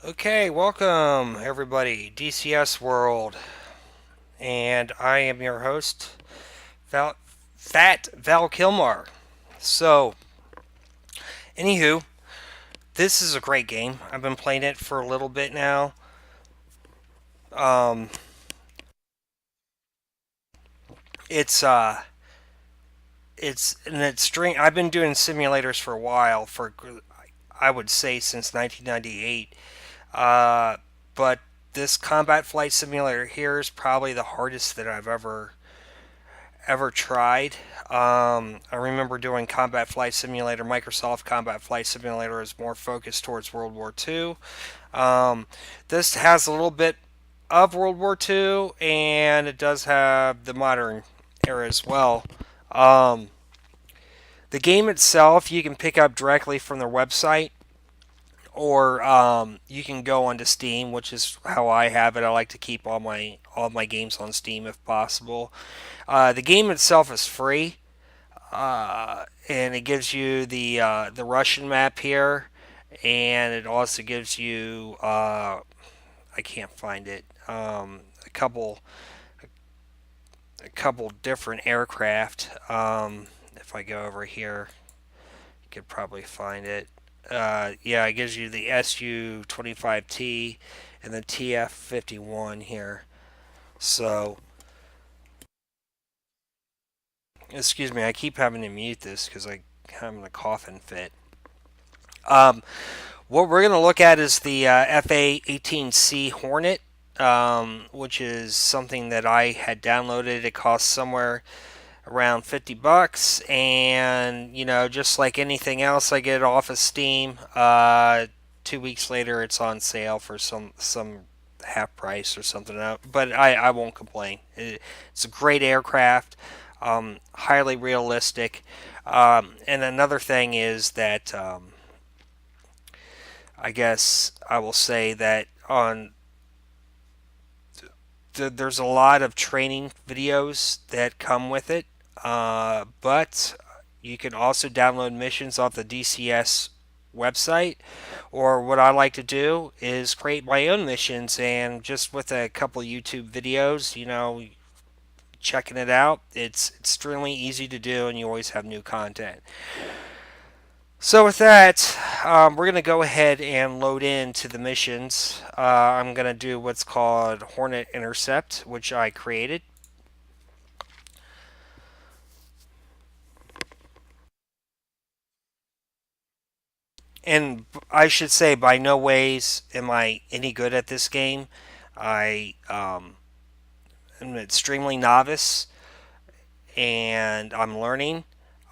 Okay, welcome everybody, DCS World, and I am your host, Val, Fat Val Kilmar. So, anywho, this is a great game. I've been playing it for a little bit now. Um, it's it's an extreme. I've been doing simulators for a while, for I would say since 1998. Uh, but this combat flight simulator here is probably the hardest that I've ever tried. I remember doing Combat Flight Simulator. Microsoft Combat Flight Simulator is more focused towards World War II. This has a little bit of World War II, and it does have the modern era as well. Um, the game itself you can pick up directly from their website, or you can go onto Steam, which is how I have it. I like to keep all my games on Steam if possible. The game itself is free, and it gives you the Russian map here, and it also gives you I can't find it a couple different aircraft. If I go over here, you could probably find it. Yeah, it gives you the Su-25T and the TF-51 here. So, excuse me, I keep having to mute this because I'm having a coughing fit. Um, What we're going to look at is the FA18C Hornet, which is something that I had downloaded. It costs somewhere around $50, and just like anything else, I get it off of Steam. 2 weeks later, it's on sale for some half price or something. But I won't complain. It's a great aircraft, highly realistic. And another thing is that. I guess I will say that there's a lot of training videos that come with it, but you can also download missions off the DCS website. Or what I like to do is create my own missions, and just with a couple YouTube videos, checking it out, it's extremely easy to do, and you always have new content. So with that, we're going to go ahead and load into the missions. I'm going to do what's called Hornet Intercept, which I created. And I should say, by no ways am I any good at this game. I am extremely novice, and I'm learning.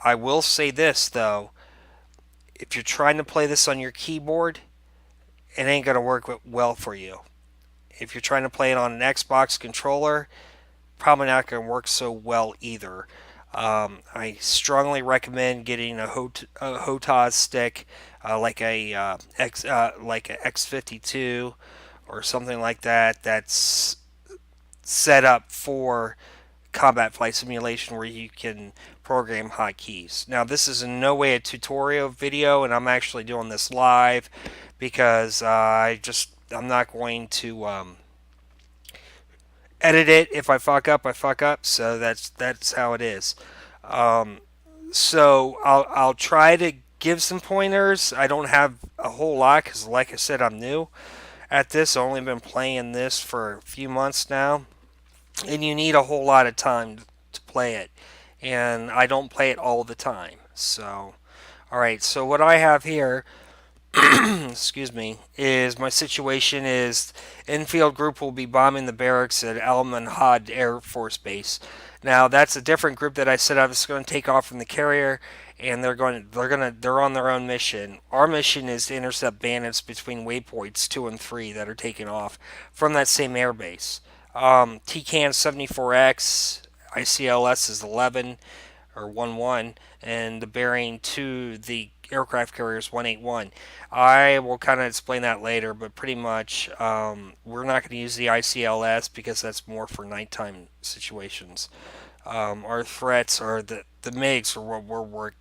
I will say this, though. If you're trying to play this on your keyboard, it ain't going to work well for you. If you're trying to play it on an Xbox controller, probably not going to work so well either. I strongly recommend getting a HOTAS stick, like a X52 or something like that. That's set up for combat flight simulation where you can program hotkeys. Now, this is in no way a tutorial video, and I'm actually doing this live because I'm not going to edit it. If I fuck up, I fuck up. So that's how it is. Um, so I'll try to give some pointers. I don't have a whole lot because, like I said, I'm new at this. I've only been playing this for a few months now, and you need a whole lot of time to play it. And I don't play it all the time. So, all right. So what I have here, excuse me, is my situation is infield group will be bombing the barracks at Al Manhad Air Force Base. Now that's a different group that I said I was going to take off from the carrier, and they're on their own mission. Our mission is to intercept bandits between waypoints 2 and 3 that are taking off from that same airbase. TCAN 74X, ICLS is 11 or 11, and the bearing to the aircraft carrier is 181. I will kind of explain that later, but pretty much we're not going to use the ICLS because that's more for nighttime situations. Our threats are the MiGs are what we're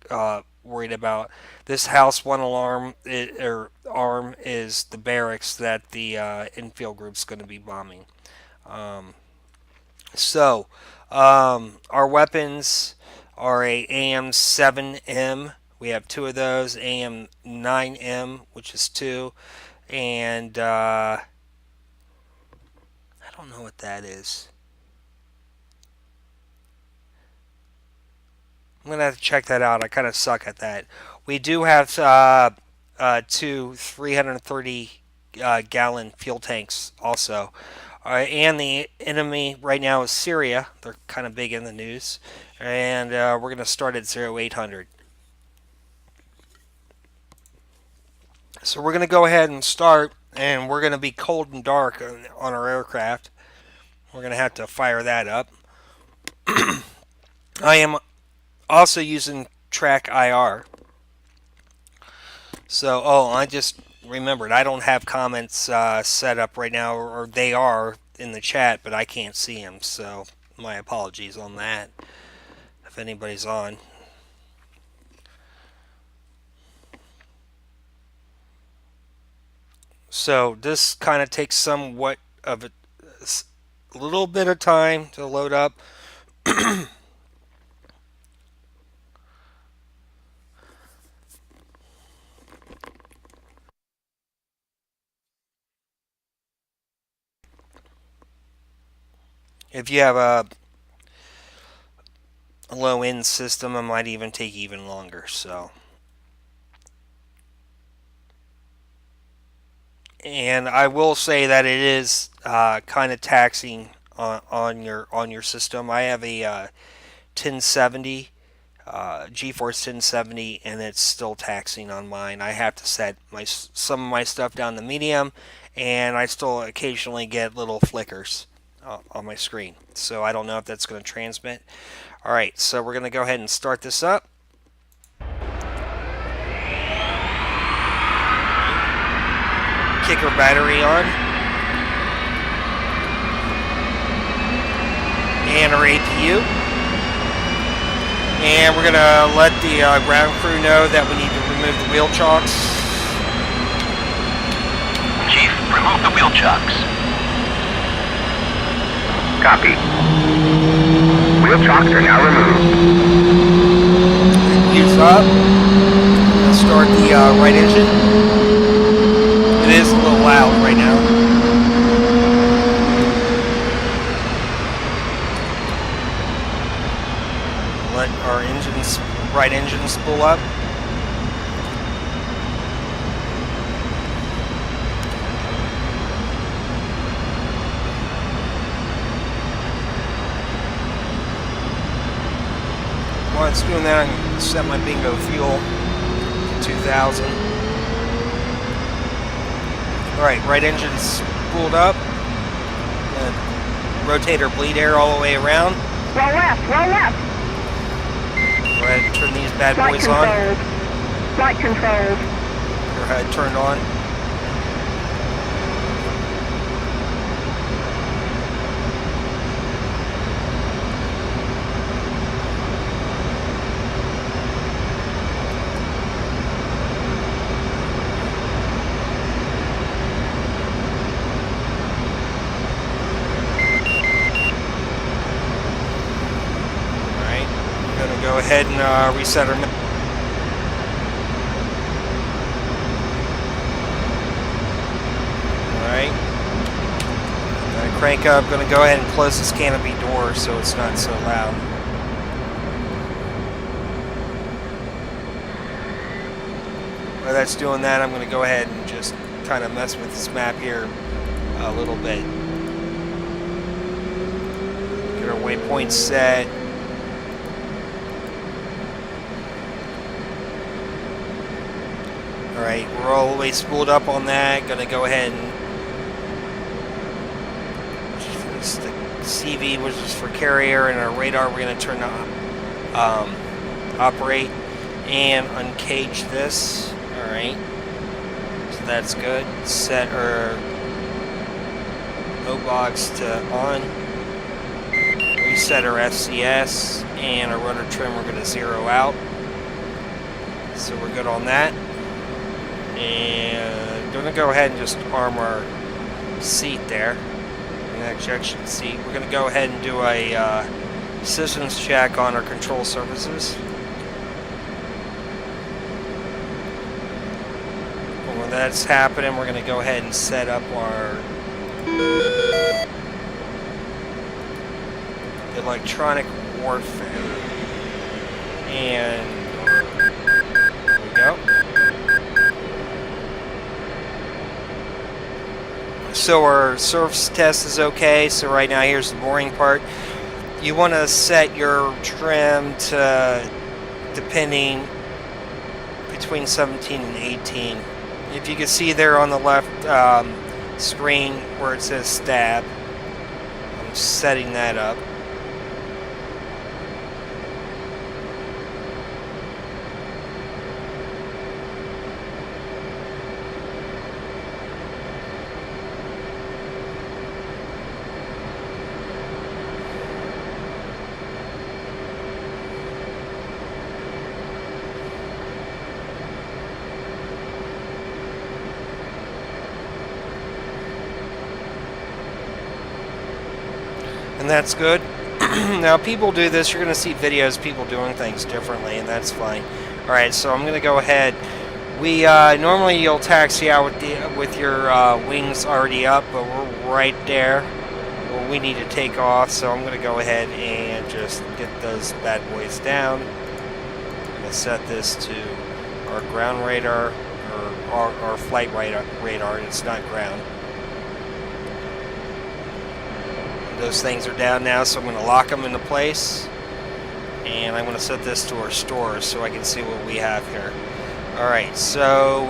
worried about. This house one alarm or arm is the barracks that the infield group's going to be bombing. Um, so our weapons are a AM7M. We have two of those. AM9M, which is two, and I don't know what that is. I'm gonna have to check that out. I kind of suck at that. We do have two 330 gallon fuel tanks also. And the enemy right now is Syria. They're kind of big in the news. And we're going to start at 0800. So we're going to go ahead and start. And we're going to be cold and dark on our aircraft. We're going to have to fire that up. I am also using track IR. So, I just remembered I don't have comments set up right now, or they are in the chat, but I can't see them. So, my apologies on that. If anybody's on. So, this kind of takes somewhat of a little bit of time to load up. If you have a low end system, it might even take even longer. So, and I will say that it is kind of taxing on your system. I have a 1070 GeForce 1070, and it's still taxing on mine. I have to set some of my stuff down to medium, and I still occasionally get little flickers on my screen. So I don't know if that's going to transmit. All right, so we're going to go ahead and start this up. Kicker battery on. And our APU. And we're going to let the ground crew know that we need to remove the wheel chocks. Chief, remove the wheel chocks. Copy. Wheel chocks are now removed. Wheels up. Let's start the right engine. It is a little loud right now. Let our right engine spool up. While it's doing that, I'm going to set my bingo fuel to 2,000. Alright, right engine's spooled up. Rotator bleed air all the way around. Roll left, roll left. Go ahead and turn these bad boys on. Flight controls. Your HUD turned on. Go ahead and reset our. Alright. Gonna crank up, gonna go ahead and close this canopy door so it's not so loud. While that's doing that, I'm gonna go ahead and just kind of mess with this map here a little bit. Get our waypoint set. Alright, we're all the way spooled up on that. Gonna go ahead and the CV, which is for carrier, and our radar we're gonna turn on operate and uncage this. Alright. So that's good. Set our O-box to on. Reset our FCS and our rudder trim we're gonna zero out. So we're good on that. And we're going to go ahead and just arm our seat there. An ejection seat. We're going to go ahead and do a systems check on our control surfaces. When that's happening, we're going to go ahead and set up our electronic warfare. And there we go. So our surface test is okay. So right now, here's the boring part. You want to set your trim to depending between 17 and 18. If you can see there on the left screen where it says stab, I'm setting that up. And that's good. Now, people do this. You're going to see videos of people doing things differently, and that's fine. All right, so I'm going to go ahead. We normally you'll taxi out with your wings already up, but we're right there where we need to take off. So I'm going to go ahead and just get those bad boys down. I'm going to set this to our ground radar or our flight radar. It's not ground. Those things are down now, so I'm going to lock them into place. And I'm going to set this to our stores so I can see what we have here. Alright, so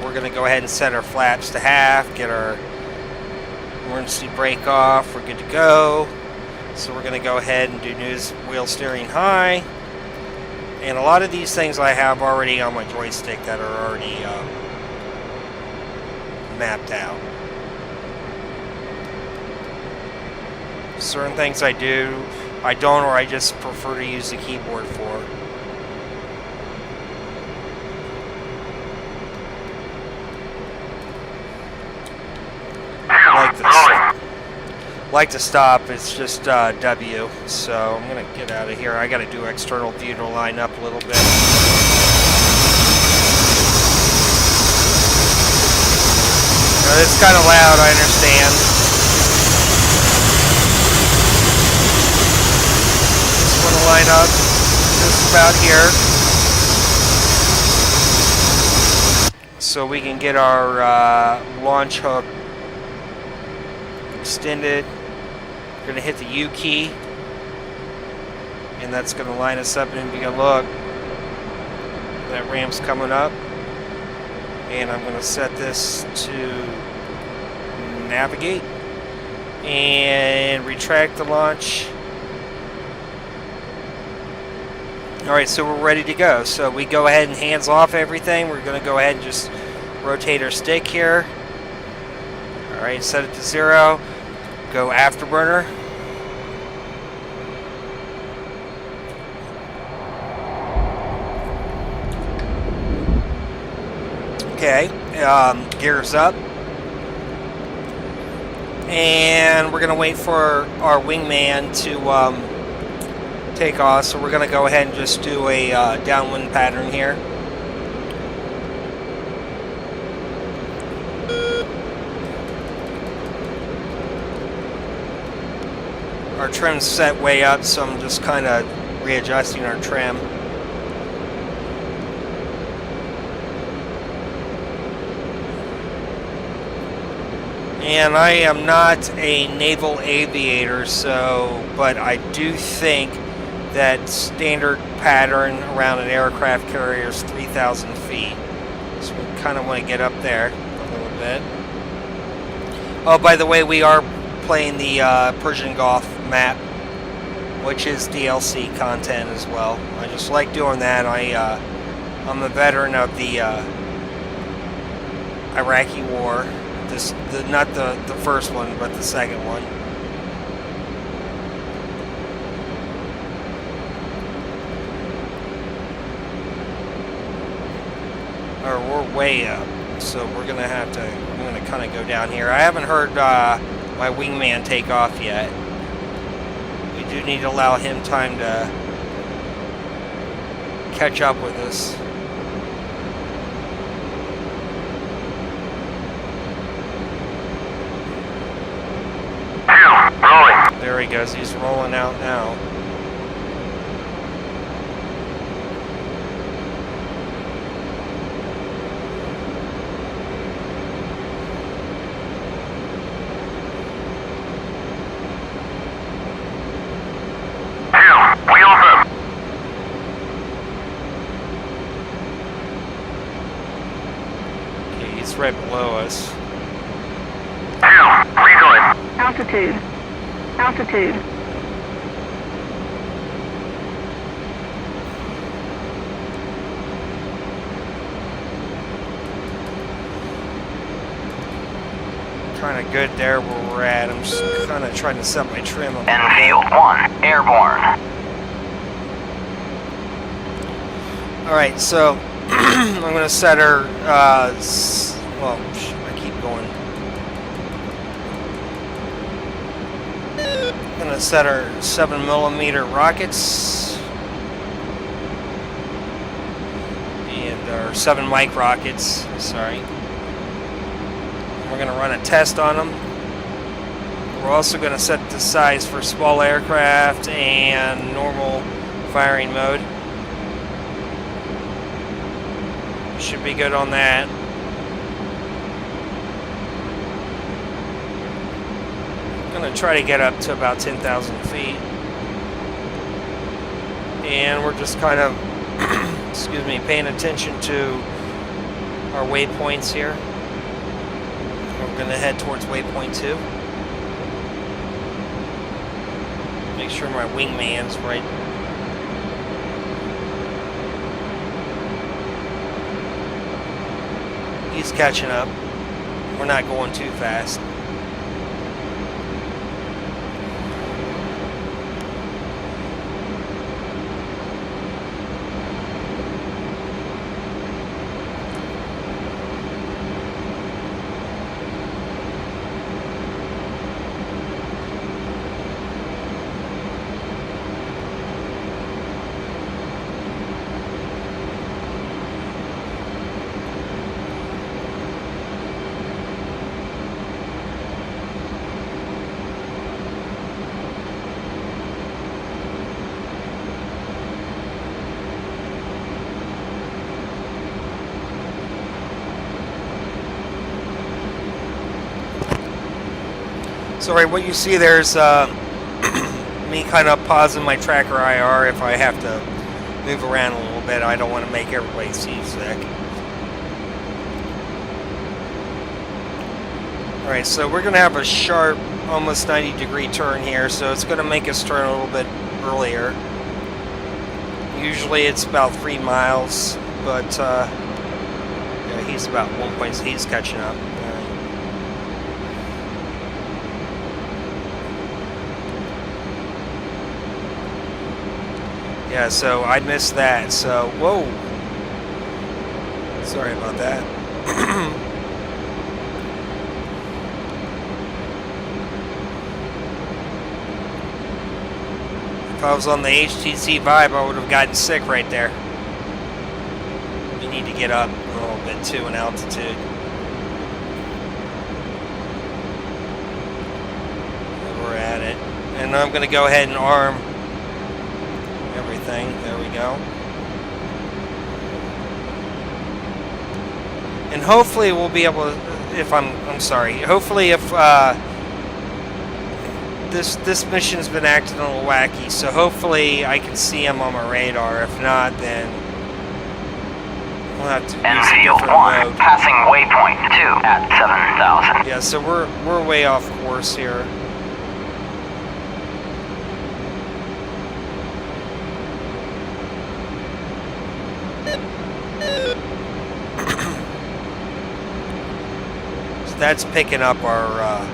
we're going to go ahead and set our flaps to half, get our emergency brake off. We're good to go. So we're going to go ahead and do news wheel steering high. And a lot of these things I have already on my joystick that are already mapped out. Certain things I do, I don't, or I just prefer to use the keyboard for. Like to stop, it's just W. So I'm gonna get out of here. I gotta do external view to line up a little bit. It's kind of loud, I understand. Line up just about here so we can get our launch hook extended. We're going to hit the U key and that's going to line us up, and we can look, that ramp's coming up, and I'm going to set this to navigate and retract the launch. Alright, so we're ready to go. So we go ahead and hands off everything. We're going to go ahead and just rotate our stick here. Alright, set it to 0. Go afterburner. Okay, gears up. And we're going to wait for our wingman to take off, so we're going to go ahead and just do a downwind pattern here. Our trim's set way up, so I'm just kind of readjusting our trim. And I am not a naval aviator, but I do think that standard pattern around an aircraft carrier is 3,000 feet. So we kind of want to get up there a little bit. Oh, by the way, we are playing the Persian Gulf map, which is DLC content as well. I just like doing that. I'm a veteran of the Iraqi War. Not the first one, but the second one. way up. So we're gonna have to. I'm gonna kind of go down here. I haven't heard my wingman take off yet. We do need to allow him time to catch up with us. Rolling. There he goes. He's rolling out now. Wheels up. Okay, he's right below us. Rejoin. Altitude. Altitude. Kind of good there where we're at. I'm just kind of trying to set my trim a little bit. Enfield 1, airborne. Alright, so I'm going to set her, well, I keep going. I'm going to set our 7mm rockets. And our 7 mic rockets, sorry. We're going to run a test on them. We're also going to set the size for small aircraft and normal firing mode. Should be good on that. I'm going to try to get up to about 10,000 feet. And we're just kind of, excuse me, paying attention to our waypoints here. We're going to head towards waypoint 2. Make sure my wingman's right. He's catching up. We're not going too fast. So right, what you see there's me kind of pausing my tracker IR if I have to move around a little bit. I don't want to make everybody seasick. Alright, so we're going to have a sharp, almost 90-degree turn here, so it's going to make us turn a little bit earlier. Usually it's about 3 miles, but yeah, he's about 1 point, he's catching up. Yeah, so I missed that, so, whoa. Sorry about that. If I was on the A18C vibe, I would have gotten sick right there. We need to get up a little bit too in altitude. We're at it. And I'm going to go ahead and arm everything. There we go. And hopefully we'll be able to, if I'm sorry, hopefully if this mission's been acting a little wacky, so hopefully I can see him on my radar. If not, then we'll have to use a different mode. Passing waypoint 2 at 7,000. Yeah, so we're way off course here. So that's picking up our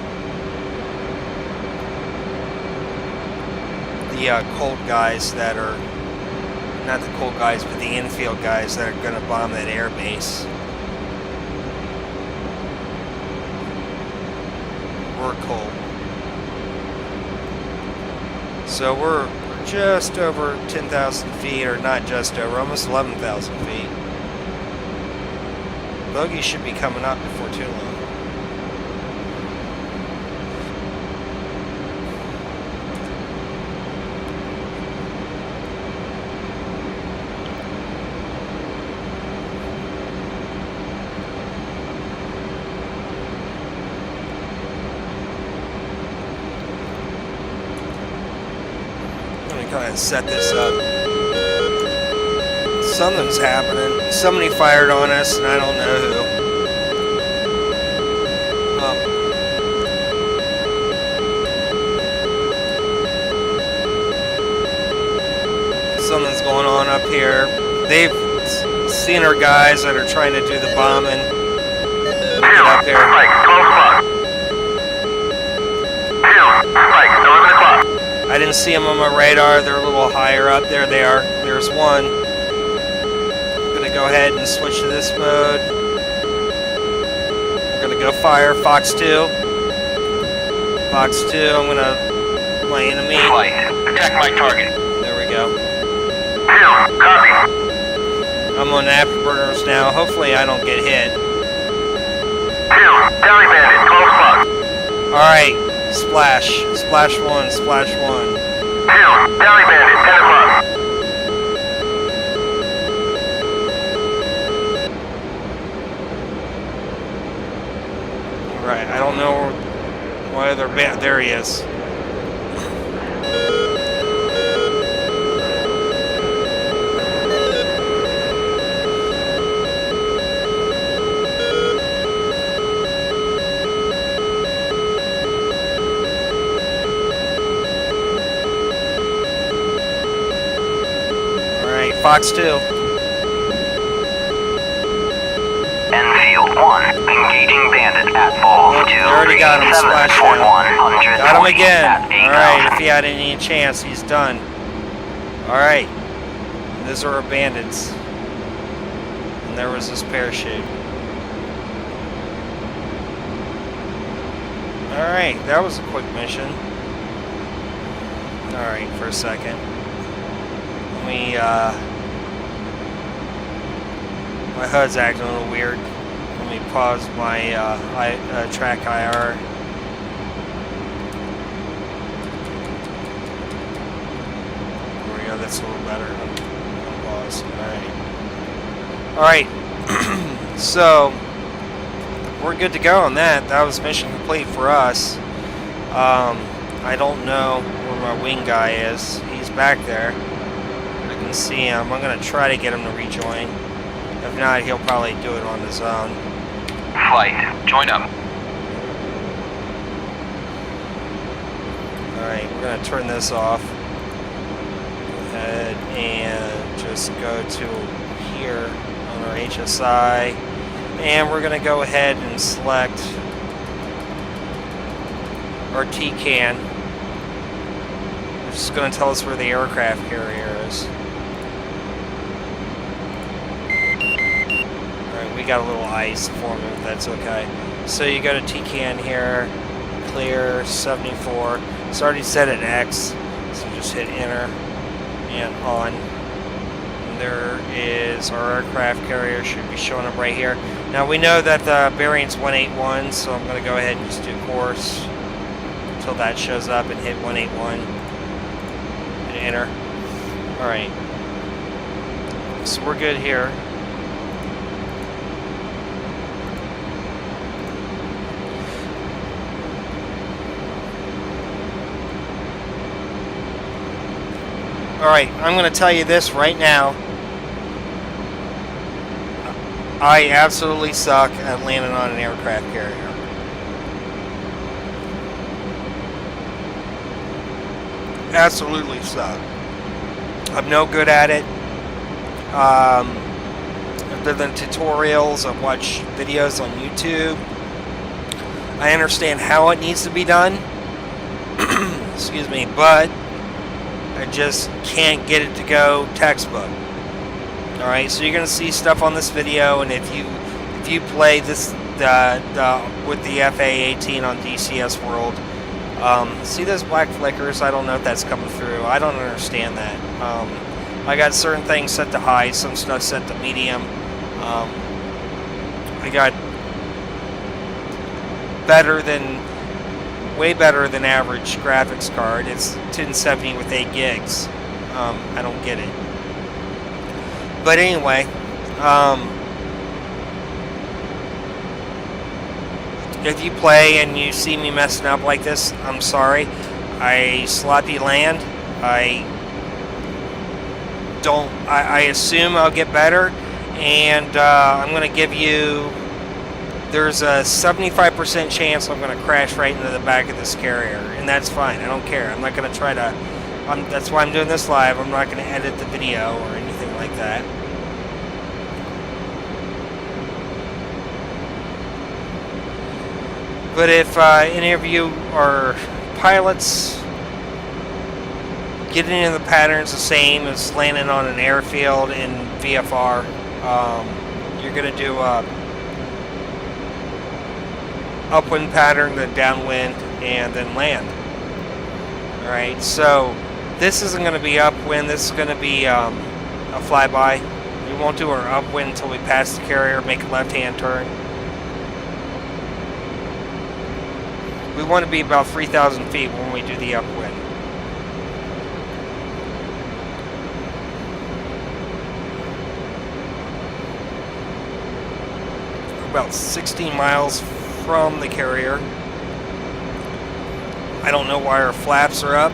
the cold guys that are, not the cold guys, but the infield guys that are going to bomb that air base. cold. So we're just over 10,000 feet, or not just over, almost 11,000 feet. Bogey should be coming up before too long. Go ahead and set this up. Something's happening. Somebody fired on us, and I don't know who. Something's going on up here. They've seen our guys that are trying to do the bombing. Get up here. I didn't see them on my radar. They're a little higher up. There they are. There's one. I'm going to go ahead and switch to this mode. I'm going to go fire. Fox 2. Fox 2. I'm going to... My enemy. Flight. Attack my target. There we go. Copy. I'm on afterburners now. Hopefully I don't get hit. Tally bandit. Close spot. Alright. Splash. Splash 1. Splash 1. Tally bandit. 10 o'clock. Alright. I don't know why they're bad. There he is. Fox 2. Enfield 1, engaging bandit at ball 2. Already got him splashed down. Got him again. Alright, if he had any chance, he's done. Alright. Those are our bandits. And there was this parachute. Alright, that was a quick mission. Alright, for a second. My HUD's acting a little weird. Let me pause my track IR. There we go, that's a little better. Pause. Alright. So, we're good to go on that. That was mission complete for us. I don't know where my wing guy is. He's back there. I can see him. I'm going to try to get him to rejoin. If not, he'll probably do it on his own. Flight, join up. Alright, we're going to turn this off. Go ahead and just go to here on our HSI. And we're going to go ahead and select our TCAN. Which is going to tell us where the aircraft carrier is. We got a little ice forming, but that's okay. So you go to TCAN here, clear, 74. It's already set at X, so just hit enter and on. And there is our aircraft carrier, should be showing up right here. Now we know that the bearing's 181, so I'm going to go ahead and just do course until that shows up and hit 181 and enter. Alright, so we're good here. Alright, I'm going to tell you this right now. I absolutely suck at landing on an aircraft carrier. Absolutely suck. I'm no good at it. Other than tutorials, I've watched videos on YouTube. I understand how it needs to be done. Excuse me, but I just can't get it to go textbook. Alright, so you're going to see stuff on this video, and if you play this with the FA18 on DCS World. See those black flickers? I don't know if that's coming through. I don't understand that. I got certain things set to high, some stuff set to medium. I got way better than average graphics card. It's 1070 with 8 gigs. I don't get it. But anyway, if you play and you see me messing up like this, I'm sorry. I sloppy land. I assume I'll get better, and I'm going to give you. There's a 75% chance I'm going to crash right into the back of this carrier, and that's fine. I don't care. I'm not going to try to. That's why I'm doing this live. I'm not going to edit the video or anything like that. But if any of you are pilots, getting in the patterns the same as landing on an airfield in VFR, you're going to do a upwind pattern, then downwind, and then land. Alright, so this isn't going to be upwind, this is going to be a flyby. We won't do our upwind until we pass the carrier, make a left-hand turn. We want to be about 3,000 feet when we do the upwind. We're about 16 miles from the carrier. I don't know why our flaps are up,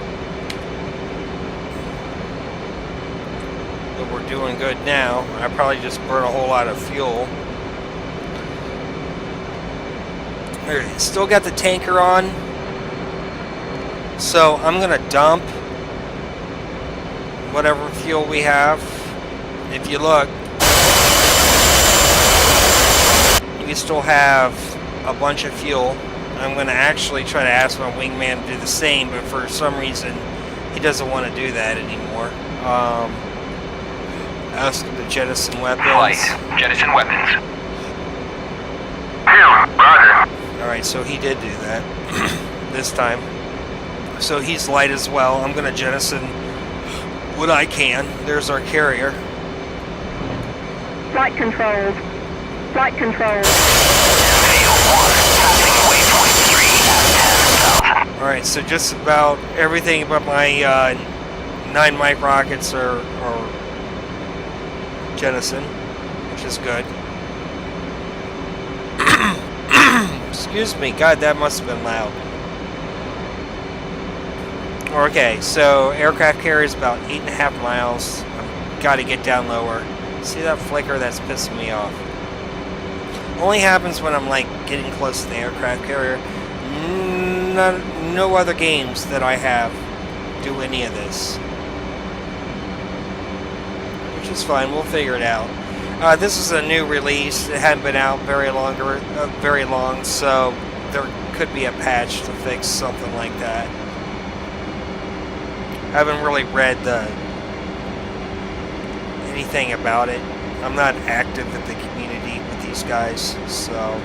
but we're doing good now. I probably just burned a whole lot of fuel. Still got the tanker on, so I'm gonna dump whatever fuel we have. If you look, we still have a bunch of fuel. I'm gonna actually try to ask my wingman to do the same, but for some reason he doesn't want to do that anymore. Ask him to jettison weapons. Flight. Jettison weapons. Roger. Alright, so he did do that this time. So he's light as well. I'm going to jettison what I can. There's our carrier. Flight controls. Flight controls. Alright, so just about everything about my 9 mic rockets are jettison, which is good. Excuse me, God, that must have been loud. Okay, so aircraft carrier is about 8.5 miles. I've got to get down lower. See that flicker? That's pissing me off. Only happens when I'm like getting close to the aircraft carrier. No other games that I have do any of this, which is fine. We'll figure it out. This is a new release. It hadn't been out very long, so there could be a patch to fix something like that. I haven't really read anything about it. I'm not active in the community with these guys, so.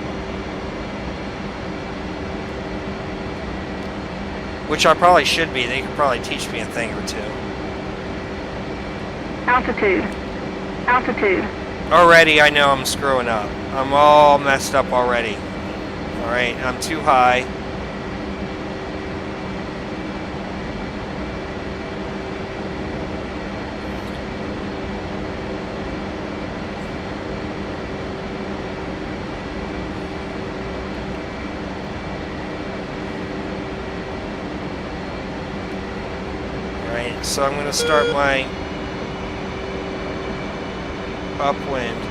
Which I probably should be. They could probably teach me a thing or two. Altitude. Altitude. Already I know I'm screwing up. I'm all messed up already. Alright, I'm too high. Alright, so I'm going to start my upwind.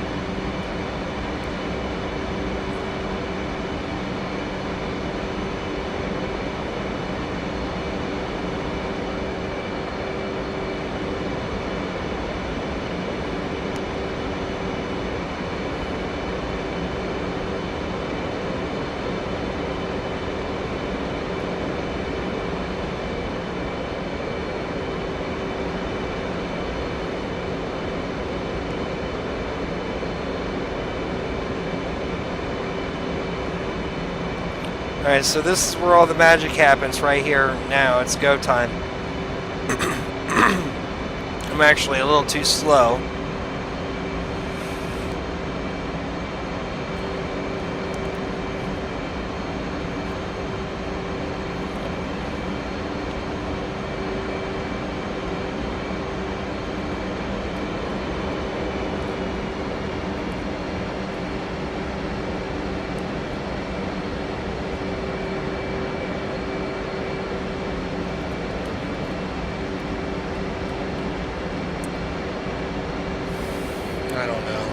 Alright, so this is where all the magic happens right here now. It's go time. I'm actually a little too slow. I don't know.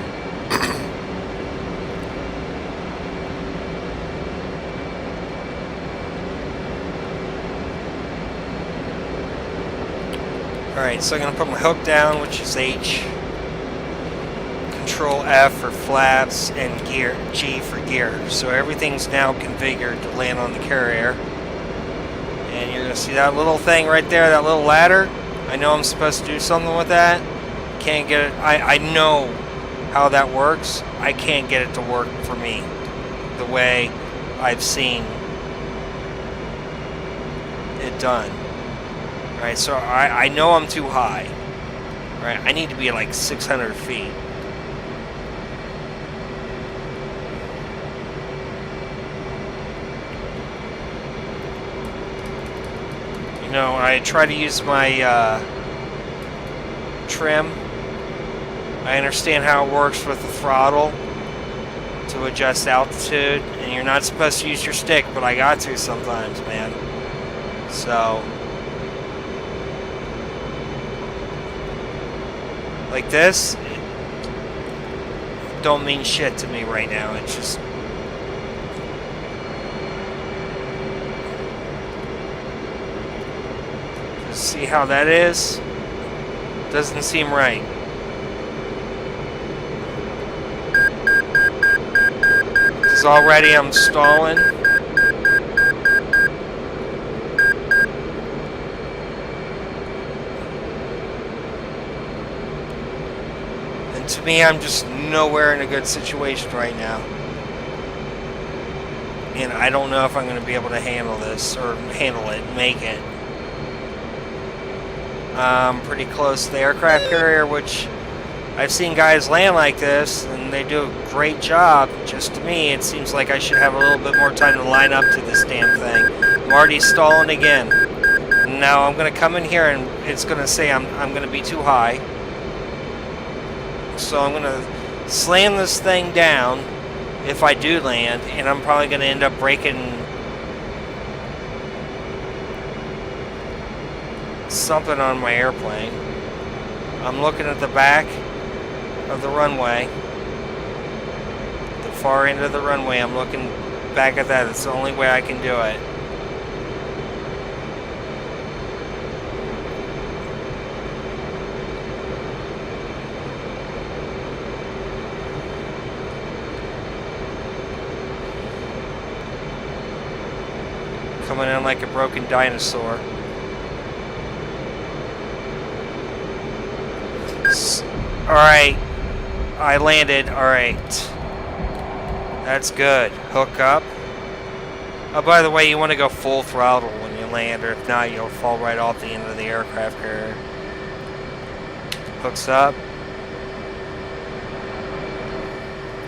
Alright, so I'm going to put my hook down, which is H. Control F for flaps, and gear G for gear. So everything's now configured to land on the carrier. And you're going to see that little thing right there, that little ladder. I know I'm supposed to do something with that. Can't get it. I know how that works. I can't get it to work for me the way I've seen it done. Alright, so I know I'm too high. Right, I need to be like 600 feet. You know, I try to use my trim. I understand how it works with the throttle to adjust altitude, and you're not supposed to use your stick, but I got to sometimes, man. So, like this, it don't mean shit to me right now. It's just, see how that is? Doesn't seem right. Because already I'm stalling. And to me, I'm just nowhere in a good situation right now. And I don't know if I'm going to be able to handle this, or handle it, make it. Pretty close to the aircraft carrier, which I've seen guys land like this, and they do a great job. Just to me, it seems like I should have a little bit more time to line up to this damn thing. I'm already stalling again. Now I'm going to come in here, and it's going to say I'm going to be too high. So I'm going to slam this thing down if I do land, and I'm probably going to end up breaking something on my airplane. I'm looking at the back of the runway, the far end of the runway. I'm looking back at that. It's the only way I can do it. Coming in like a broken dinosaur. Alright, I landed. Alright, that's good. Hook up. Oh, by the way, you want to go full throttle when you land, or if not, you'll fall right off the end of the aircraft carrier. Hooks up.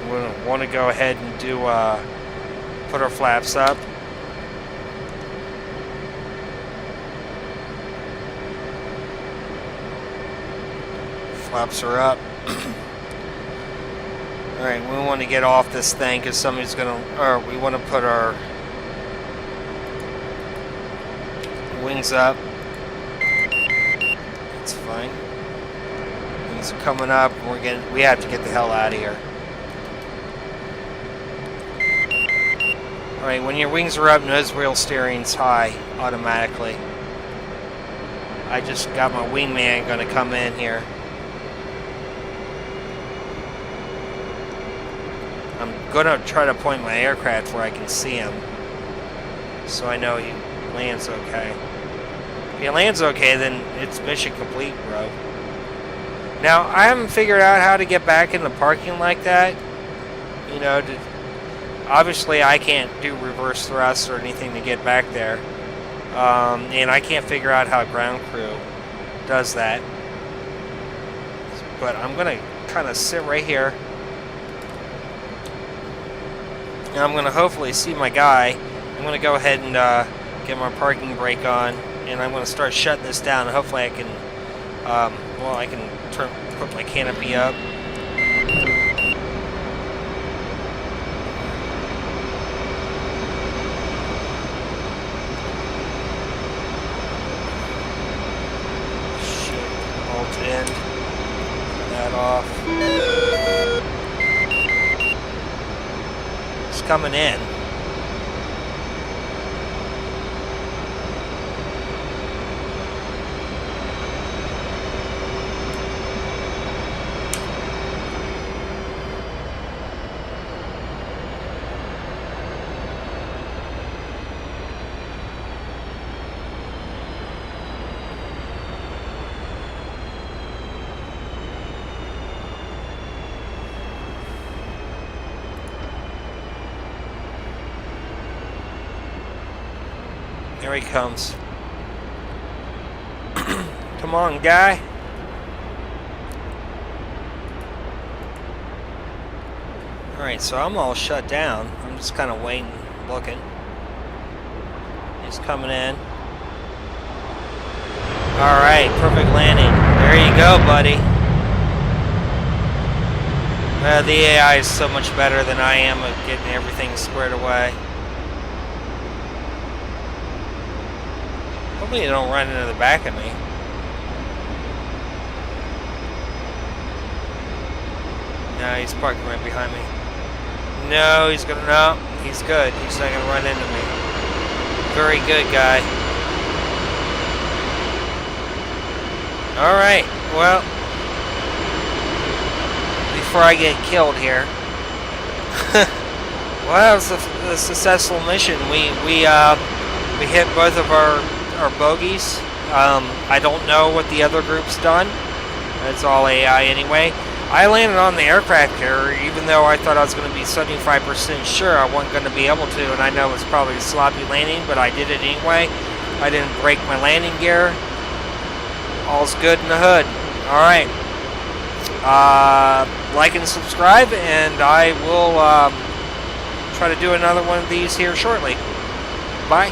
We want to go ahead and do put our flaps up. Flaps are up. Alright, we want to get off this thing because somebody's going to, or we want to put our wings up. It's fine. Wings are coming up. We have to get the hell out of here. Alright, when your wings are up, nose wheel steering's high automatically. I just got my wingman going to come in here. I'm going to try to point my aircraft where I can see him, so I know he lands okay. If he lands okay, then it's mission complete, bro. Now, I haven't figured out how to get back in the parking like that. You know, Obviously, I can't do reverse thrust or anything to get back there. And I can't figure out how ground crew does that. But I'm going to kind of sit right here. And I'm going to hopefully see my guy. I'm going to go ahead and get my parking brake on. And I'm going to start shutting this down. Hopefully I can, I can put my canopy up. In, turn that off. It's coming in. Here he comes. Come on, guy. Alright, so I'm all shut down. I'm just kind of waiting, looking. He's coming in. Alright, perfect landing. There you go, buddy. The AI is so much better than I am at getting everything squared away. Hopefully you don't run into the back of me. No, he's parking right behind me. No, he's gonna, no, he's good. He's not gonna run into me. Very good, guy. Alright, well, before I get killed here. Well, that was a successful mission. We hit both of our bogeys. I don't know what the other group's done. It's all AI anyway. I landed on the aircraft carrier, even though I thought I was going to be 75% sure I wasn't going to be able to, and I know it's probably a sloppy landing, but I did it anyway. I didn't break my landing gear. All's good in the hood. Alright. Like and subscribe, and I will try to do another one of these here shortly. Bye.